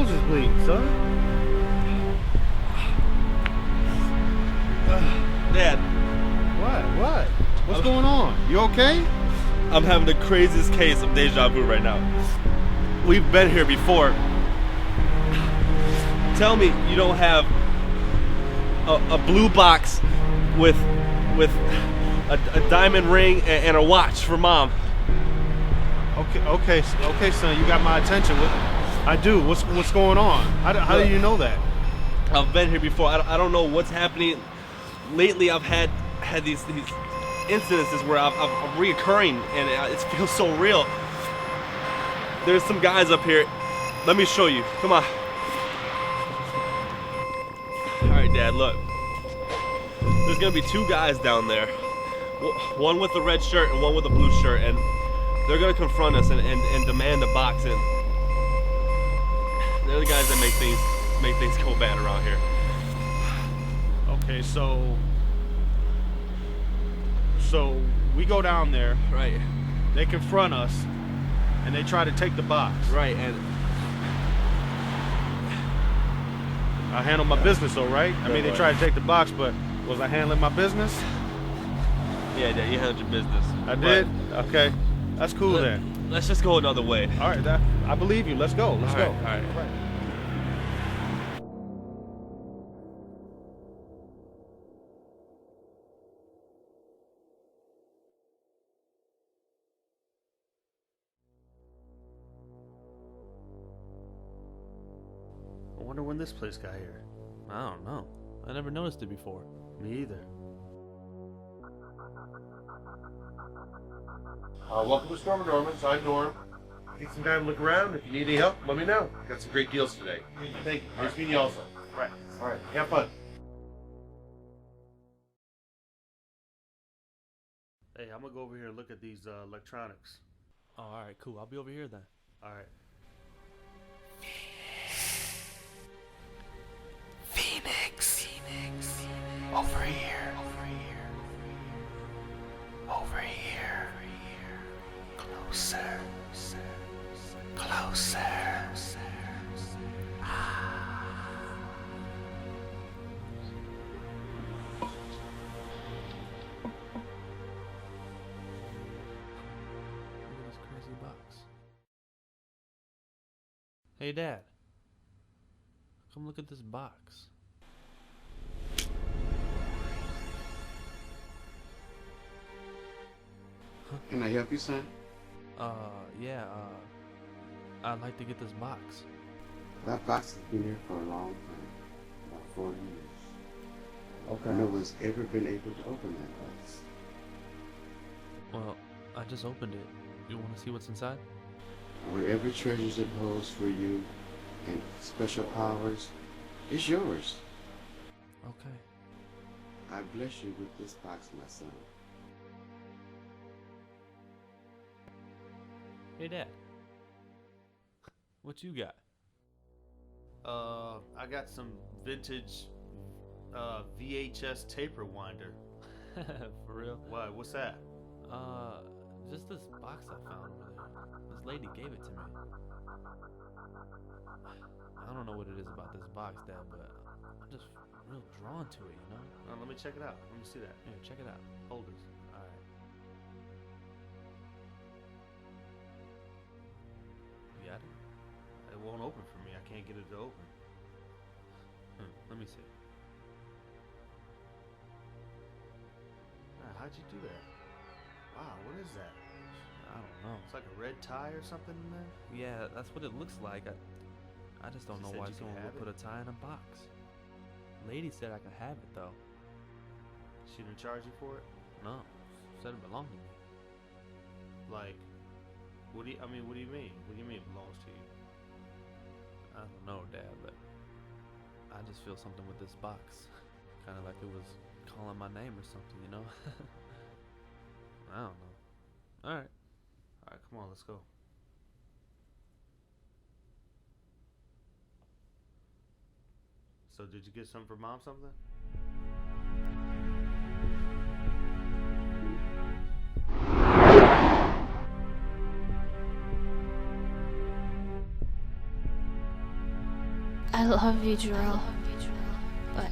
nose is bleeding, son. Dad. What? What's going on? You okay? I'm having the craziest case of deja vu right now. We've been here before. Tell me you don't have a blue box with a diamond ring and a watch for Mom. Okay, son. You got my attention. I do. What's going on? How do you know that? I've been here before. I don't know what's happening. Lately, I've had these incidences where I'm reoccurring, and it feels so real. There's some guys up here. Let me show you. Come on. All right, Dad. Look. There's gonna be two guys down there. One with a red shirt and one with a blue shirt, and they're gonna confront us and demand the box. And they're the guys that make things go bad around here. Okay, so we go down there. Right. They confront us, and they try to take the box. Right, and I handle my business, all right? I mean, they tried to take the box, but was I handling my business? Yeah, Dad, you handled your business. I did? Okay. That's cool then. Let's just go another way. All right, I believe you. Let's go. Let's go. All right. I wonder when this place got here. I don't know. I never noticed it before. Me either. Welcome to Storm & Norman's. I'm Norm. Take some time to look around. If you need any help, let me know. Got some great deals today. Thank you. Nice meeting you also. Right. All right. Have fun. Hey, I'm gonna go over here and look at these electronics. Oh, all right, cool. I'll be over here then. All right. Phoenix. Over here. Over here. Closer. Look at this crazy box. Hey, Dad. Come look at this box. Can I help you, son? Yeah, I'd like to get this box. That box has been here for a long time, about 4 years. Okay. No one's ever been able to open that box. Well, I just opened it. You want to see what's inside? Wherever treasures it holds for you and special powers is yours. Okay. I bless you with this box, my son. Hey, Dad. What you got? I got some vintage VHS tape rewinder. For real? What? What's that? Just this box I found earlier. This lady gave it to me. I don't know what it is about this box, Dad, but I'm just real drawn to it, you know? Let me check it out. Let me see that. Here, check it out. Hold this. All right. You got it? It won't open for me. I can't get it to open. Let me see. How'd you do that? Wow, what is that? I don't know. It's like a red tie or something in there? Yeah, that's what it looks like. I just don't She know said why you could someone have would put it? a tie in a box. Lady said I could have it though. She didn't charge you for it? No, said it belonged to me. Like, what do you mean? What do you mean it belongs to you? I don't know, Dad, but I just feel something with this box. Kind of like it was calling my name or something, you know? I don't know. Alright. Alright, come on, let's go. So did you get something for Mom something? I love you, Jhuryll. But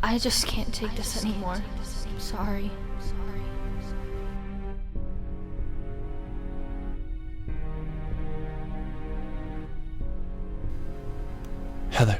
I just can't take this anymore. I'm sorry. Heather.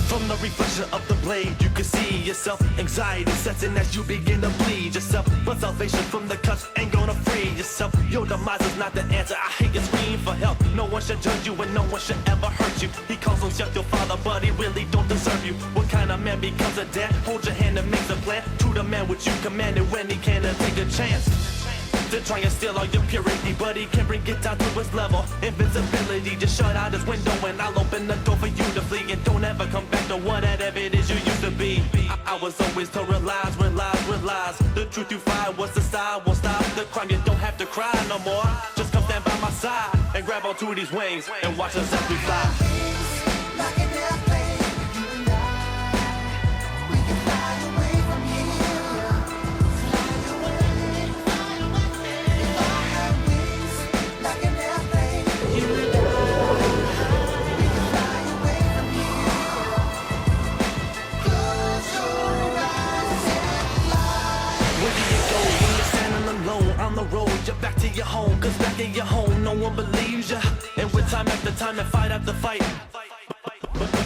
From the reflection of the blade, you can see yourself. Anxiety sets in as you begin to bleed yourself. But salvation from the cuts ain't gonna free yourself. Your demise is not the answer. I hear you scream for help. No one should judge you and no one should ever hurt you. He calls himself your father, but he really don't deserve you. What kind of man becomes a dad? Hold your hand and makes a plan. To the man which you commanded when he can take a chance. To try and steal all your purity, but he can bring it down to his level. Invincibility, just shut out his window and I'll open the door for you to flee. And don't ever come back to whatever it is you used to be. I was always told realize. The truth you find was the side won't stop the crime. You don't have to cry no more. Just come stand by my side and grab onto these wings and watch us as we fly. Like an airplane, you and I, we can fly away from here. Fly away, fly away. If I had wings, like an airplane, you and I, we can fly away from here. Close your eyes and fly. Where do you go when you're standing alone on the road? You're back to your home, cause back in your home no one believes ya. And with time after time and fight after fight,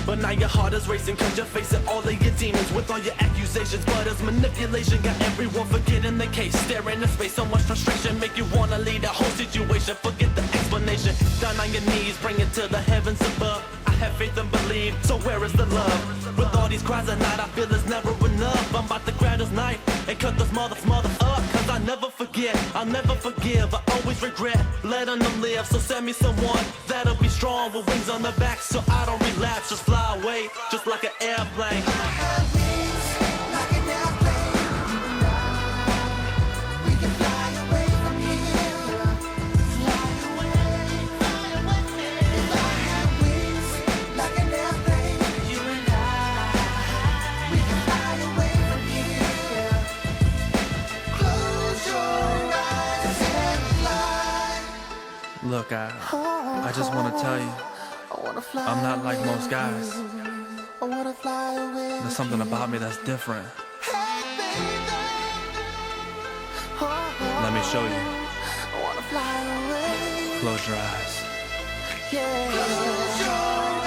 but now your heart is racing cause you're facing all of your demons with all your accusations. But it's manipulation, got everyone forgetting the case. Staring in space, so much frustration make you wanna leave the whole situation. Forget the explanation, down on your knees, bring it to the heavens above. I have faith and believe, so where is the love? With all these cries at night, I feel it's never enough. I'm about to grab this knife and cut this mother up. Cause I never forget, I'll never forgive, I always regret letting them live. So send me someone that'll be strong with wings on the back, so I don't relapse. Just fly away, just like an airplane. I have wings, like an airplane, you and I, we can fly away from here. Fly away, fly away. If I had wings, like an airplane, you and I, we can fly away from here. Close your eyes and fly. Look, I just want to tell you, I'm not like most guys. I wanna fly away. There's something about me that's different. Let me show you. I wanna fly away. Close your eyes. Close your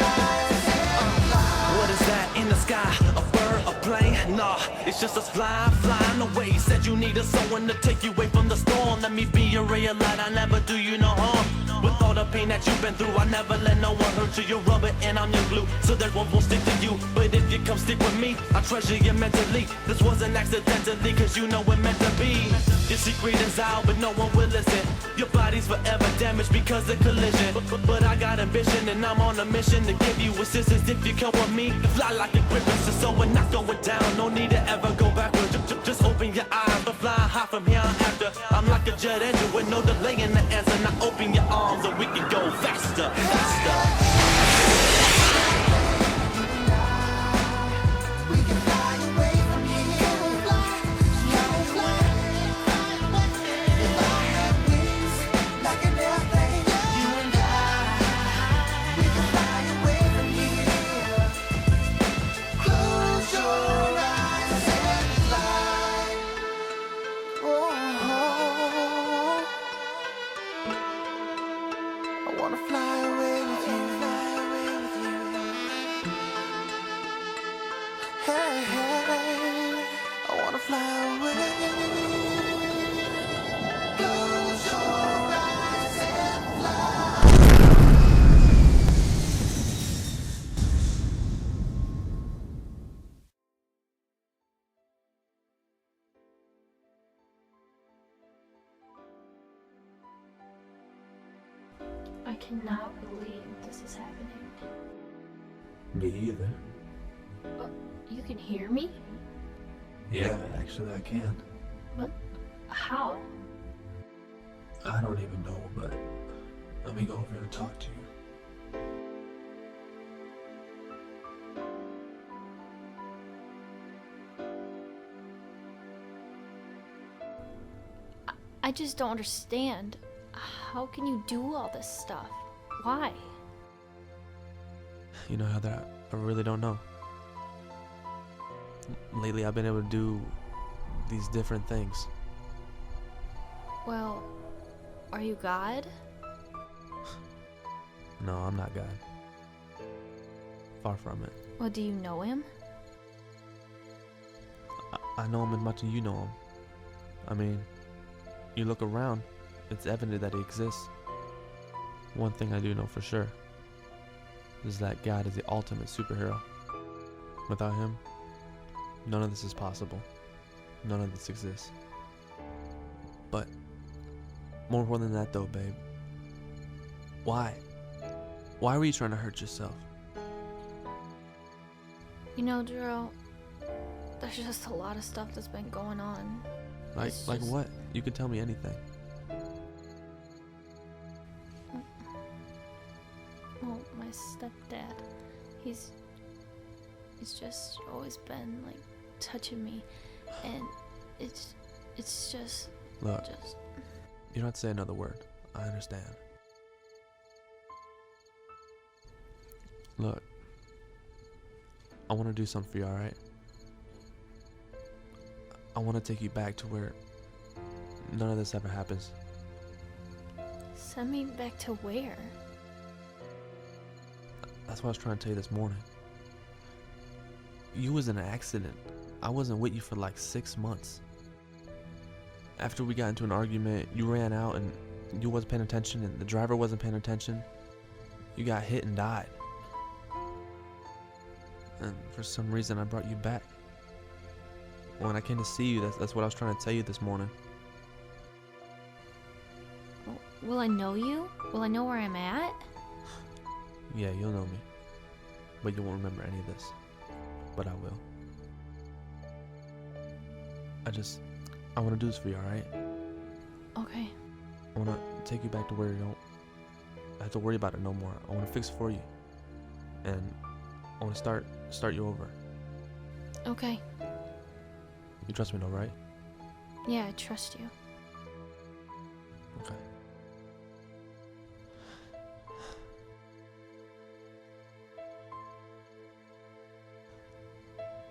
eyes and fly. What is that in the sky? A bird, a plane? Nah, it's just us flying away. Said you needed someone to take you away from the storm. Let me be your ray of light, I never do you no harm. With all the pain that you've been through, I never let no one hurt you. You're rubber and I'm your glue, so that one won't stick to you. But if you come stick with me, I treasure you mentally. This wasn't accidentally, cause you know it meant to be. Your secret is out, but no one will listen. Your body's forever damaged because of collision. But I got ambition and I'm on a mission to give you assistance. If you come with me, fly like a griffin, so we're not going down. No need to ever go backwards. Just open your eyes, but fly high from here on after. I'm like a jet engine with no delay in the answer. Now open your arms and we can go faster, faster. We can fly away from here. Fly away. If I had wings, like an airplane, you and I, we can fly away from here. Close your eyes and fly. Oh, I wanna fly away with you. Hey, hey, I wanna fly away. Close your eyes and fly. I cannot believe this is happening. Me either. You can hear me? Yeah, actually I can. But how? I don't even know, but let me go over and talk to you. I just don't understand. How can you do all this stuff? Why? You know, Heather, I really don't know. Lately, I've been able to do these different things. Well, are you God? No, I'm not God. Far from it. Well, do you know him? I know him as much as you know him. I mean, you look around, it's evident that he exists. One thing I do know for sure is that God is the ultimate superhero. Without him, none of this is possible. None of this exists. But more important than that though, babe, why? Why were you trying to hurt yourself? You know, Jhuryll, there's just a lot of stuff that's been going on. Like what? You could tell me anything. Well, my stepdad, he's just always been like touching me, and it's just Look, you don't have to say another word. I understand. Look, I want to do something for you, alright? I want to take you back to where none of this ever happens. Send me back to where? That's what I was trying to tell you this morning. You was in an accident. I wasn't with you for like 6 months. After we got into an argument, you ran out and you wasn't paying attention and the driver wasn't paying attention. You got hit and died. And for some reason I brought you back. When I came to see you, that's what I was trying to tell you this morning. Will I know you? Will I know where I'm at? Yeah, you'll know me. But you won't remember any of this. But I will. I want to do this for you, alright? Okay. I want to take you back to where you don't have to worry about it no more. I want to fix it for you. And I want to start you over. Okay. You trust me though, right? Yeah, I trust you. Okay.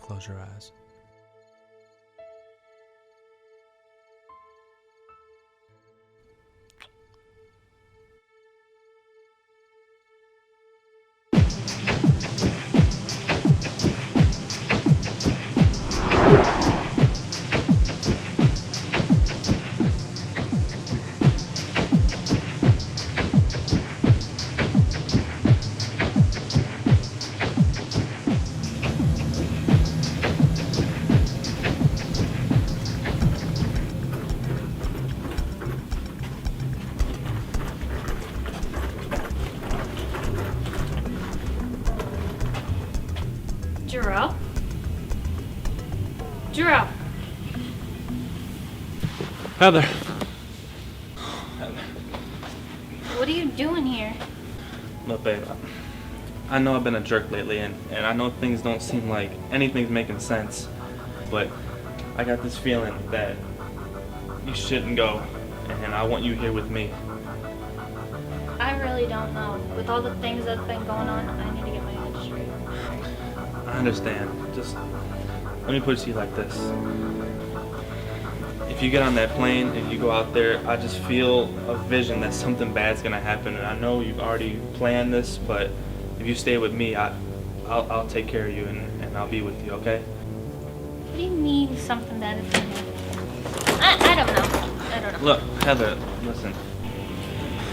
Close your eyes. Jhuryll? Jhuryll! Heather! What are you doing here? Look, babe, I know I've been a jerk lately, and I know things don't seem like anything's making sense, but I got this feeling that you shouldn't go, and I want you here with me. I really don't know. With all the things that's been going on, I need to get my head straight. I understand. Just let me put it to you like this. If you get on that plane and you go out there, I just feel a vision that something bad's gonna happen, and I know you've already planned this, but if you stay with me, I'll take care of you and I'll be with you, okay? What do you mean something bad is gonna happen? I don't know. I don't know. Look, Heather, listen.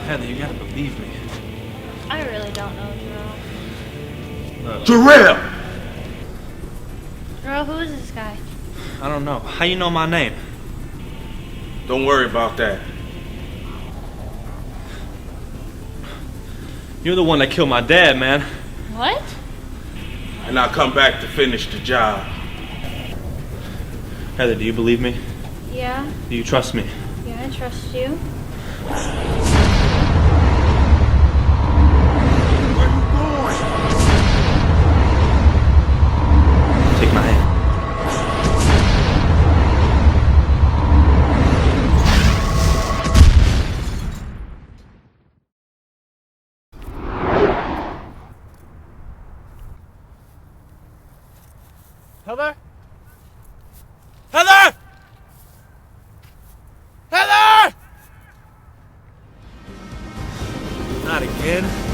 Heather, you gotta believe me. I really don't know, Jhuryll. Jhuryll! Jhuryll, who is this guy? I don't know. How you know my name? Don't worry about that. You're the one that killed my dad, man. What? And I come back to finish the job. Heather, do you believe me? Yeah, Do you trust me? yeah, I trust you. Take my hand. Heather? Heather! Heather! Not again.